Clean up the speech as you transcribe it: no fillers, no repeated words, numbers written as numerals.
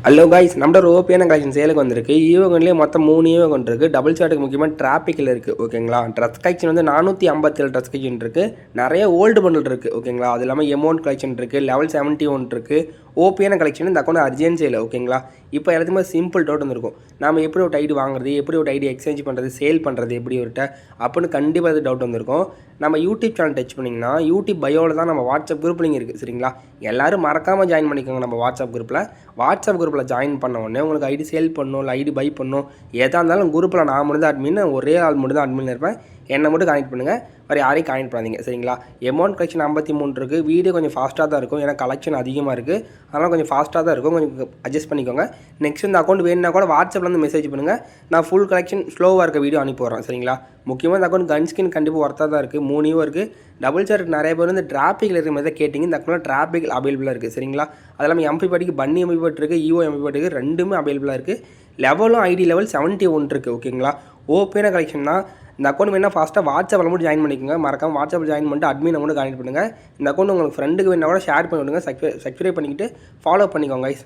Hello guys, நம்மளோட ஓபியான collection சேலுக்கு வந்திருக்கு. ஈவகன்லேயே மொத்தம் 3 ஈவகன் இருக்குது. டபுள் ஷாட்டுக்கு முக்கியமாக டிராபிக்கில் இருக்குது. ஓகேங்களா, ட்ரெஸ் கலெக்ஷன் வந்து 457 ட்ரெஸ் கலெக்ஷன் இருக்குது. நிறைய ஓல்டு பண்டில் இருக்குது. ஓகேங்களா, அது இல்லாமல் எமௌண்ட் கலெக்ஷன் இருக்குது. லெவல் 71 இருக்குது. ஓபியான கலெக்ஷன் இந்த அக்கௌண்ட் அர்ஜென்ட் சேல். ஓகேங்களா, இப்போ எல்லாத்துக்குமே சிம்பிள் டவுட் வந்திருக்கும். நம்ம எப்படி ஒரு ஐடி வாங்குறது, எப்படி ஒரு ஐடி எக்ஸ்சேஞ்ச் பண்ணுறது, சேல் பண்ணுறது எப்படி ஒருட்ட அப்படின்னு கண்டிப்பாக அது டவுட் வந்திருக்கும். நம்ம யூடியூப் சேனல் டச் பண்ணிங்கன்னா யூடியூப் பயோவில் தான் நம்ம வாட்ஸ்அப் குரூப் லிங்க் இருக்குது. சரிங்களா, எல்லோரும் மறக்காமல் ஜாயின் பண்ணிக்கோங்க. நம்ம வாட்ஸ்அப் குரூப்பில் ஜாயின் பண்ண உடனே உங்களுக்கு ஐடி சேல் பண்ணணும், இல்லை ஐடி பை பண்ணணும், எதாக இருந்தாலும் குரூப்பில் நான் மட்டும் தான் அட்மின், ஒரே ஆள் மட்டும் தான் அட்மின் இருப்பேன். என்னை மட்டும் கனெக்ட் பண்ணுங்கள், வேறு யாரையும் கனெக்ட் பண்ணாதீங்க. சரிங்களா, அமௌண்ட் கலெக்ஷன் 53 இருக்குது. வீடியோ கொஞ்சம் ஃபாஸ்ட்டாக தான் இருக்கும், ஏன்னா கலெக்ஷன் அதிகமாக இருக்குது. அதனால் கொஞ்சம் ஃபாஸ்ட்டாக தான் இருக்கும், கொஞ்சம் அட்ஜஸ்ட் பண்ணிக்கோங்க. நெக்ஸ்ட் இந்த அக்கௌண்ட் வேணுன்னா கூட வாட்ஸ்அப்பில் வந்து மெசேஜ் பண்ணுங்கள். நான் ஃபுல் கலெக்ஷன் ஸ்லோவாக இருக்க வீடியோ அனுப்பி வரேன். சரிங்களா, முக்கியமாக இந்த அக்கௌண்ட் கன் ஸ்கின் கண்டிப்பாக ஒர்த்தாக தான் இருக்குது. 3 இருக்குது. டபுள் ஷாட் நிறைய பேர் வந்து டிராபிக்கில் இருக்கிற மாதிரி தான் கேட்டிங்க. இந்த அக்கௌண்ட்டில் டிராபிக் அவைலபிளாக இருக்குது. சரிங்களா, அது இல்லாமல் எம்பி பாட்டிக்கு பன்னி எம்பி பாட்டு இருக்குது, ஈஓ எம்பி பாட்டுக்கு ரெண்டுமே அவைலபிளாக இருக்குது. லெவலும் ஐடி லெவல் 71 இருக்குது. ஓகேங்களா, ஓப்பனாக கலெக்ஷன்னா இந்த அக்கௌண்ட் வேணால் ஃபாஸ்ட்டாக வாட்ஸ்அப்பில் மட்டும் ஜாயின் பண்ணிக்கோங்க. மறக்காமல் வாட்ஸ்அப்பில் ஜாயின் பண்ணிட்டு அட்மினை மட்டும் கனெக்ட் பண்ணுங்கள். இந்த அக்கௌண்ட் உங்களுக்கு ஃப்ரெண்டுக்கு வேணால் கூட ஷேர் பண்ணி விடுங்க. சப்ஸ்கிரைப் பண்ணிக்கிட்டு ஃபாலோ பண்ணிக்கோங்க கைஸ்.